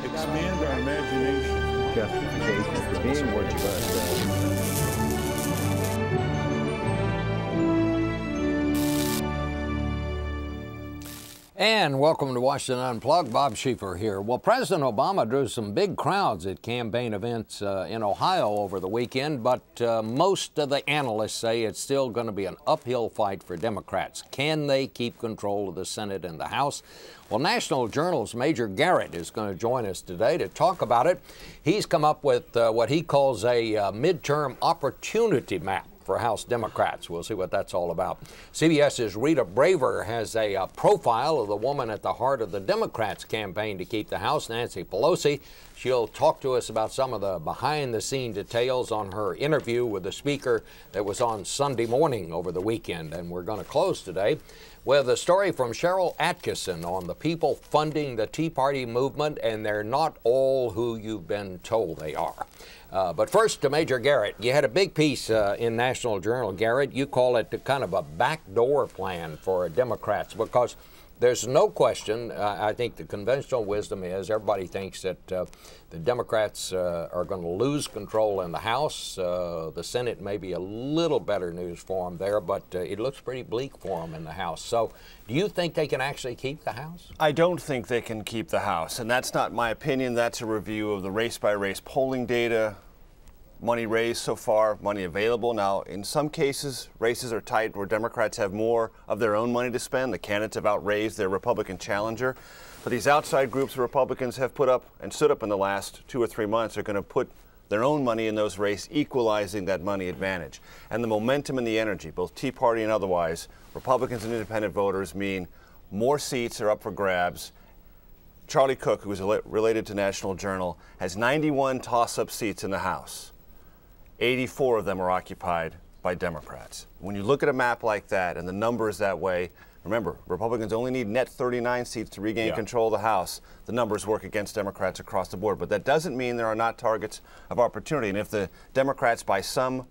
expand our imagination. Justification for being what you are. And welcome to Washington Unplugged. Bob Schieffer here. Well, President Obama drew some big crowds at campaign events in Ohio over the weekend, but most of the analysts say it's still going to be an uphill fight for Democrats. Can they keep control of the Senate and the House? Well, National Journal's Major Garrett is going to join us today to talk about it. He's come up with what he calls a midterm opportunity map for House Democrats. We'll see what that's all about. CBS's Rita Braver has a profile of the woman at the heart of the Democrats' campaign to keep the House, Nancy Pelosi. She'll talk to us about some of the behind-the-scene details on her interview with the Speaker that was on Sunday morning over the weekend. And we're going to close today with a story from Sharyl Attkisson on the people funding the Tea Party movement, and they're not all who you've been told they are. But first to Major Garrett. You had a big piece in National Journal, Garrett. You call it kind of a backdoor plan for Democrats, because there's no question, I think the conventional wisdom is everybody thinks that the Democrats are going to lose control in the House. The Senate may be a little better news for them there, but it looks pretty bleak for them in the House. So do you think they can actually keep the House? I don't think they can keep the House, and that's not my opinion. That's a review of the race-by-race polling data, money raised so far, money available. Now, in some cases, races are tight where Democrats have more of their own money to spend. The candidates have outraised their Republican challenger. But these outside groups of Republicans have put up and stood up in the last 2 or 3 months are going to put their own money in those races, equalizing that money advantage. And the momentum and the energy, both Tea Party and otherwise, Republicans and independent voters mean more seats are up for grabs. Charlie Cook, who is related to National Journal, has 91 toss-up seats in the House. 84 of them are occupied by Democrats. When you look at a map like that and the numbers that way, remember, Republicans only need net 39 seats to regain control of the House. The numbers work against Democrats across the board. But that doesn't mean there are not targets of opportunity. And if the Democrats, by some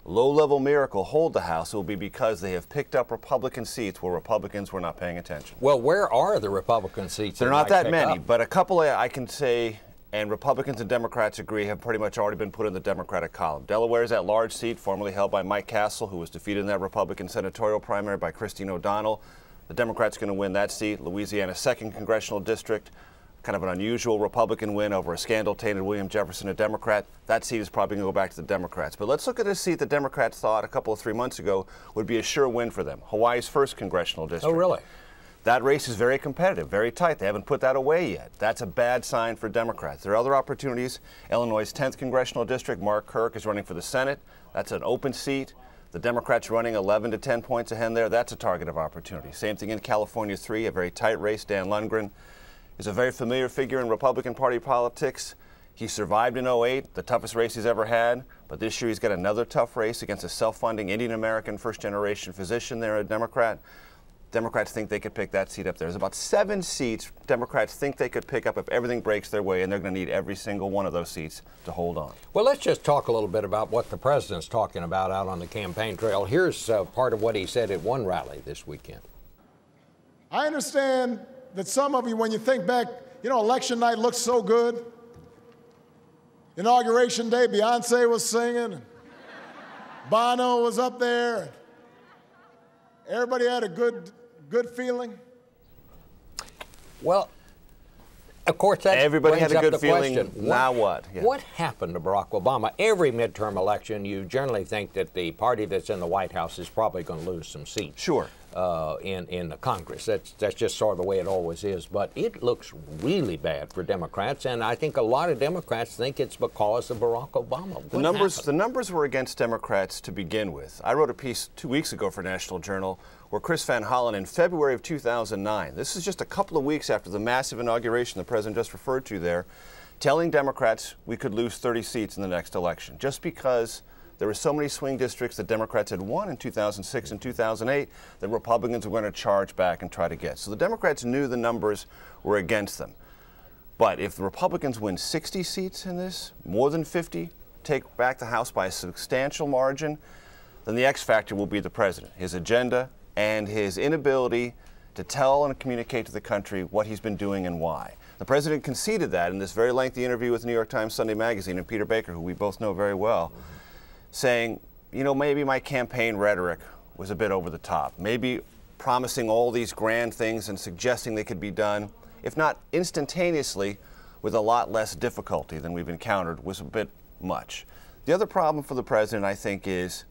low-level miracle, hold the House, it will be because they have picked up Republican seats where Republicans were not paying attention. Well, where are the Republican seats? They're not that many, but a couple I can say, and Republicans and Democrats agree, have pretty much already been put in the Democratic column. Delaware is that large seat formerly held by Mike Castle, who was defeated in that Republican senatorial primary by Christine O'Donnell. The Democrats are going to win that seat. Louisiana's 2nd congressional district, kind of an unusual Republican win over a scandal-tainted William Jefferson, a Democrat. That seat is probably going to go back to the Democrats. But let's look at a seat the Democrats thought a couple of 3 months ago would be a sure win for them, Hawaii's 1st congressional district. Oh, really? That race is very competitive, very tight. They haven't put that away yet. That's a bad sign for Democrats. There are other opportunities. Illinois' 10th congressional district, Mark Kirk is running for the Senate. That's an open seat. The Democrats running 11 to 10 points ahead there. That's a target of opportunity. Same thing in California 3, a very tight race. Dan Lundgren is a very familiar figure in Republican Party politics. He survived in 08, the toughest race he's ever had. But this year he's got another tough race against a self-funding Indian-American first-generation physician there, a Democrat. Democrats think they could pick that seat up there. There's about 7 seats Democrats think they could pick up if everything breaks their way, and they're going to need every single one of those seats to hold on. Well, let's just talk a little bit about what the president's talking about out on the campaign trail. Here's part of what he said at one rally this weekend. I understand that some of you, when you think back, you know, election night looked so good. Inauguration day, Beyonce was singing. Bono was up there. Everybody had a good feeling. Well, of course, that everybody had a good feeling. Question. Now what? Yeah. What happened to Barack Obama? Every midterm election, you generally think that the party that's in the White House is probably going to lose some seats. Sure. In the Congress. That's just sort of the way it always is. But it looks really bad for Democrats, and I think a lot of Democrats think it's because of Barack Obama. The numbers were against Democrats to begin with. I wrote a piece 2 weeks ago for National Journal where Chris Van Hollen in February of 2009, this is just a couple of weeks after the massive inauguration the president just referred to there, telling Democrats we could lose 30 seats in the next election just because there were so many swing districts that Democrats had won in 2006 and 2008 that Republicans were going to charge back and try to get. So the Democrats knew the numbers were against them. But if the Republicans win 60 seats in this, more than 50, take back the House by a substantial margin, then the X factor will be the president, his agenda, and his inability to tell and communicate to the country what he's been doing and why. The president conceded that in this very lengthy interview with New York Times Sunday Magazine and Peter Baker, who we both know very well, saying, you know, maybe my campaign rhetoric was a bit over the top. Maybe promising all these grand things and suggesting they could be done, if not instantaneously, with a lot less difficulty than we've encountered, was a bit much. The other problem for the president, I think, is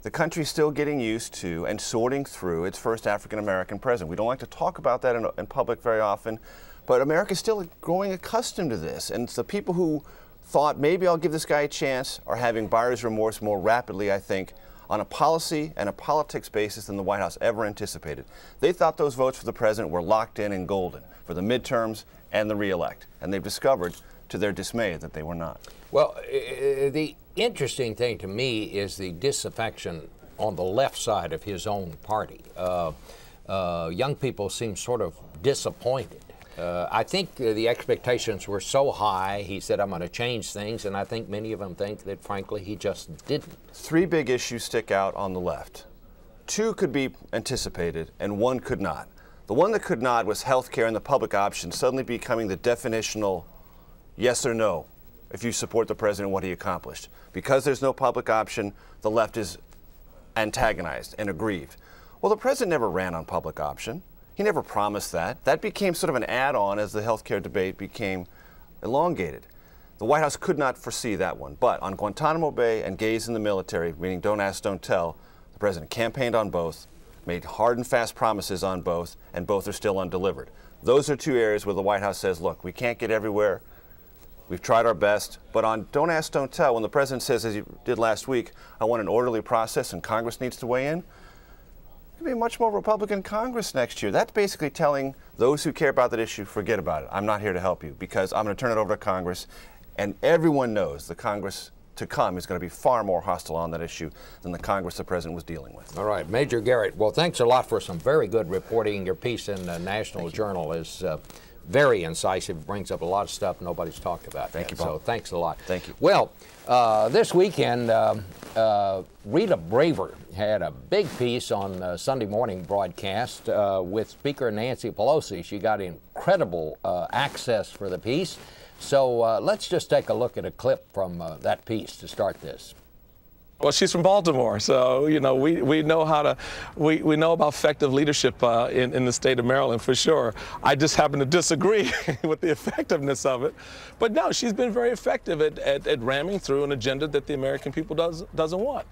the country's still getting used to and sorting through its first African-American president. We don't like to talk about that in public very often, but America's still growing accustomed to this. And it's the people who thought, maybe I'll give this guy a chance, are having buyer's remorse more rapidly, I think, on a policy and a politics basis than the White House ever anticipated. They thought those votes for the president were locked in and golden for the midterms and the re-elect. And they've discovered, to their dismay, that they were not. Well, the interesting thing to me is the disaffection on the left side of his own party. Young people seem sort of disappointed. I think the expectations were so high, he said, I'm going to change things, and I think many of them think that, frankly, he just didn't. 3 big issues stick out on the left. 2 could be anticipated, and 1 could not. The one that could not was health care and the public option suddenly becoming the definitional yes or no if you support the president and what he accomplished. Because there's no public option, the left is antagonized and aggrieved. Well, the president never ran on public option. He never promised that. That became sort of an add-on as the health care debate became elongated. The White House could not foresee that one. But on Guantanamo Bay and gays in the military, meaning don't ask, don't tell, the president campaigned on both, made hard and fast promises on both, and both are still undelivered. Those are 2 areas where the White House says, look, we can't get everywhere. We've tried our best. But on don't ask, don't tell, when the president says, as he did last week, I want an orderly process and Congress needs to weigh in, there'll be a much more Republican Congress next year. That's basically telling those who care about that issue, forget about it. I'm not here to help you because I'm going to turn it over to Congress. And everyone knows the Congress to come is going to be far more hostile on that issue than the Congress the president was dealing with. All right, Major Garrett, well, thanks a lot for some very good reporting. Your piece in the National Journal is very incisive, brings up a lot of stuff nobody's talked about. Thank you, Bob. So thanks a lot. Thank you. Well, this weekend, Rita Braver had a big piece on the Sunday morning broadcast with Speaker Nancy Pelosi. She got incredible access for the piece. So let's just take a look at a clip from that piece to start this. Well, she's from Baltimore, so you know we know how to we know about effective leadership in the state of Maryland for sure. I just happen to disagree with the effectiveness of it, but no, she's been very effective at ramming through an agenda that the American people doesn't want.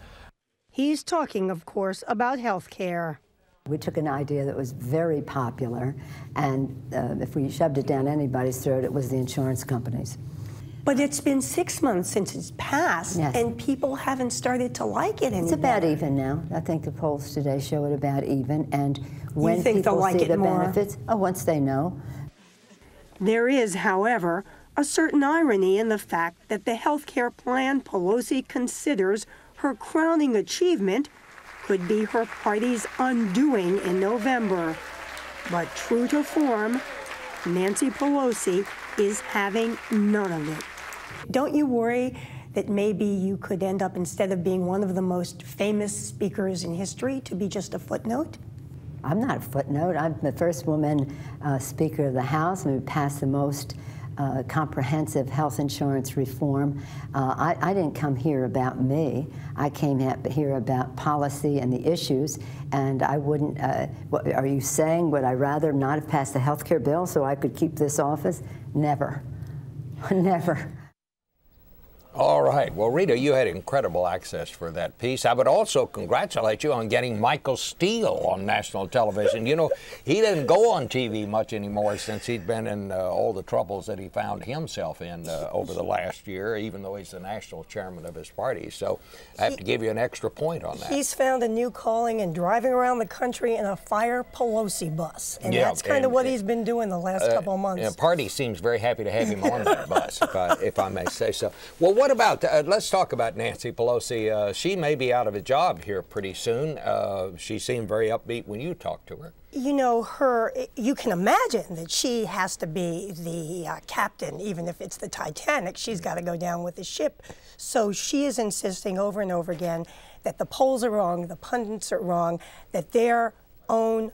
He's talking, of course, about health care. We took an idea that was very popular, and if we shoved it down anybody's throat, it was the insurance companies. But it's been 6 months since it's passed, yes, and people haven't started to like it anymore. It's about even now. I think the polls today show it about even, and when people people like see it the more? benefits, once they know. There is, however, a certain irony in the fact that the health care plan Pelosi considers her crowning achievement could be her party's undoing in November. But true to form, Nancy Pelosi is having none of it. Don't you worry that maybe you could end up, instead of being one of the most famous speakers in history, to be just a footnote? I'm not a footnote. I'm the first woman Speaker of the House, and we passed the most comprehensive health insurance reform. I didn't come here about me. I came here about policy and the issues, and I wouldn't, are you saying would I rather not have passed the health care bill so I could keep this office? Never. Never. All right. Well, Rita, you had incredible access for that piece. I would also congratulate you on getting Michael Steele on national television. You know, he doesn't go on TV much anymore since he'd been in all the troubles that he found himself in over the last year, even though he's the national chairman of his party. So I have to give you an extra point on that. He's found a new calling in driving around the country in a Fire Pelosi bus. And that's kind of what he's been doing the last couple of months. The party seems very happy to have him on that bus, if I may say so. Well, what about, let's talk about Nancy Pelosi. She may be out of a job here pretty soon. She seemed very upbeat when you talked to her. You know, you can imagine that she has to be the captain, even if it's the Titanic. She's got to go down with the ship. So she is insisting over and over again that the polls are wrong, the pundits are wrong, that their own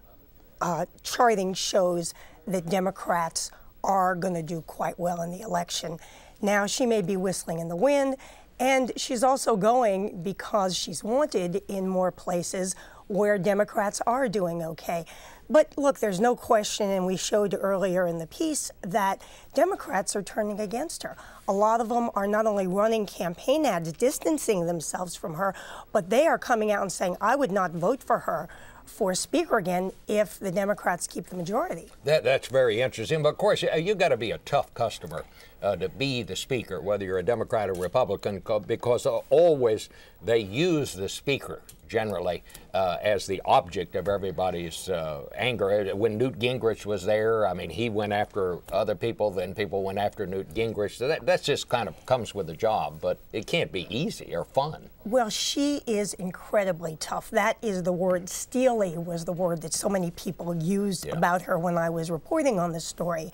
charting shows that Democrats are going to do quite well in the election. Now, she may be whistling in the wind, and she's also going because she's wanted in more places where Democrats are doing okay. But look, there's no question, and we showed earlier in the piece, that Democrats are turning against her. A lot of them are not only running campaign ads distancing themselves from her, but they are coming out and saying, I would not vote for her for Speaker again if the Democrats keep the majority. That's very interesting. But of course, you've got to be a tough customer to be the Speaker, whether you're a Democrat or Republican, because always they use the Speaker generally as the object of everybody's anger. When Newt Gingrich was there, I mean, he went after other people, then people went after Newt Gingrich. So that just kind of comes with the job, but it can't be easy or fun. Well, she is incredibly tough. That is the word. Steely was the word that so many people used about her when I was reporting on this story.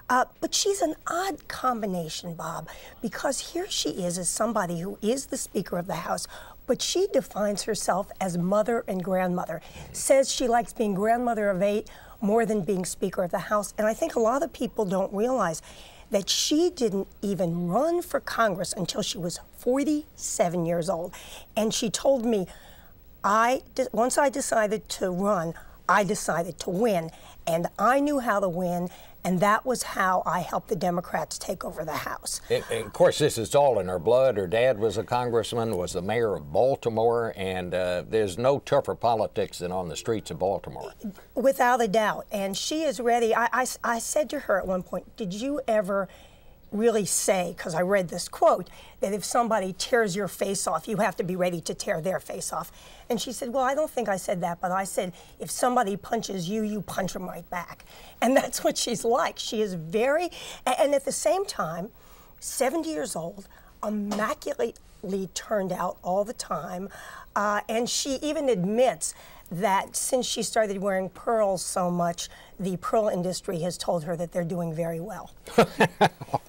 But she's an odd combination, Bob, because here she is as somebody who is the Speaker of the House, but she defines herself as mother and grandmother, says she likes being grandmother of 8 more than being Speaker of the House. And I think a lot of people don't realize that she didn't even run for Congress until she was 47 years old. And she told me, once I decided to run, I decided to win. And I knew how to win. And that was how I helped the Democrats take over the House. And of course, this is all in her blood. Her dad was a congressman, was the mayor of Baltimore, and there's no tougher politics than on the streets of Baltimore. Without a doubt. And she is ready. I said to her at one point, did you ever really say, because I read this quote, that if somebody tears your face off, you have to be ready to tear their face off? And she said, well, I don't think I said that, but I said, if somebody punches you, you punch them right back. And that's what she's like. She is very, and at the same time, 70 years old, immaculately turned out all the time, and she even admits that since she started wearing pearls so much, the pearl industry has told her that they're doing very well.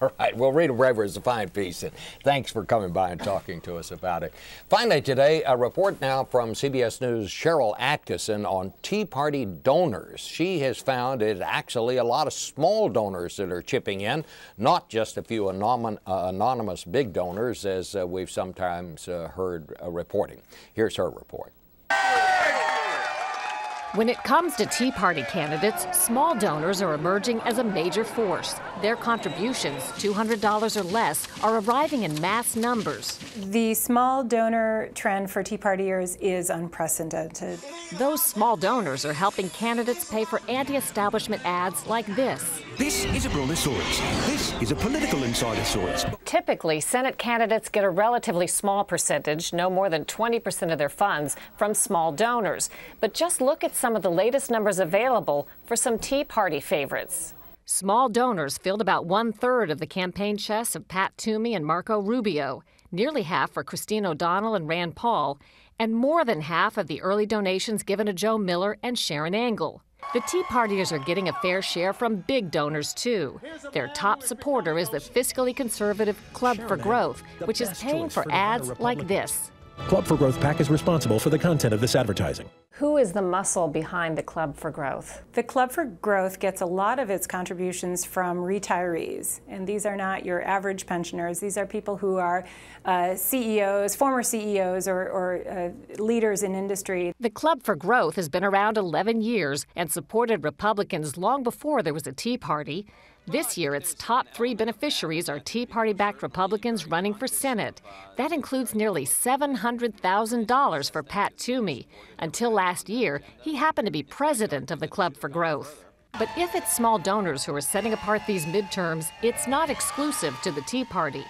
All right. Well, Rita Braver is a fine piece, and thanks for coming by and talking to us about it. Finally today, a report now from CBS News' Sharyl Attkisson on Tea Party donors. She has found it's actually a lot of small donors that are chipping in, not just a few anonymous big donors, as we've sometimes heard reporting. Here's her report. When it comes to Tea Party candidates, small donors are emerging as a major force. Their contributions, $200 or less, are arriving in mass numbers. The small donor trend for Tea Partiers is unprecedented. Those small donors are helping candidates pay for anti-establishment ads like this. This is a brontosaurus. This is a political insidersaurus. Typically, Senate candidates get a relatively small percentage, no more than 20% of their funds, from small donors. But just look at some of the latest numbers available for some Tea Party favorites. Small donors filled about 1/3 of the campaign chests of Pat Toomey and Marco Rubio, nearly half for Christine O'Donnell and Rand Paul, and more than half of the early donations given to Joe Miller and Sharon Angle. The Tea Partiers are getting a fair share from big donors, too. Their top supporter is the fiscally conservative Club for Growth, which is paying for ads like this. Club for Growth PAC is responsible for the content of this advertising. Who is the muscle behind the Club for Growth? The Club for Growth gets a lot of its contributions from retirees, and these are not your average pensioners. These are people who are CEOs, former CEOs, or leaders in industry. The Club for Growth has been around 11 years and supported Republicans long before there was a Tea Party. This year, its top 3 beneficiaries are Tea Party-backed Republicans running for Senate. That includes nearly $700,000 for Pat Toomey. Until last year, he happened to be president of the Club for Growth. But if it's small donors who are setting apart these midterms, it's not exclusive to the Tea Party.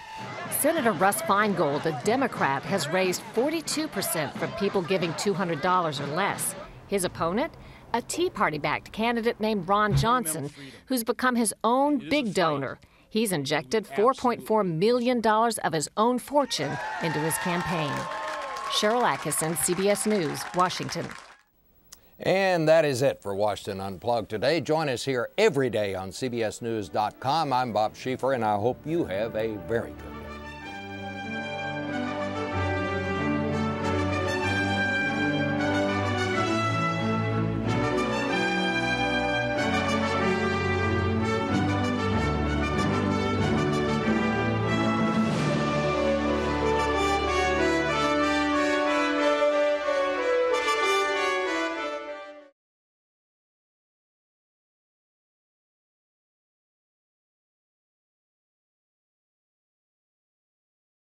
Senator Russ Feingold, a Democrat, has raised 42% from people giving $200 or less. His opponent? A Tea Party-backed candidate named Ron Johnson, who's become his own big donor. He's injected $4.4 million of his own fortune into his campaign. Sharyl Attkisson, CBS News, Washington. And that is it for Washington Unplugged today. Join us here every day on CBSNews.com. I'm Bob Schieffer, and I hope you have a very good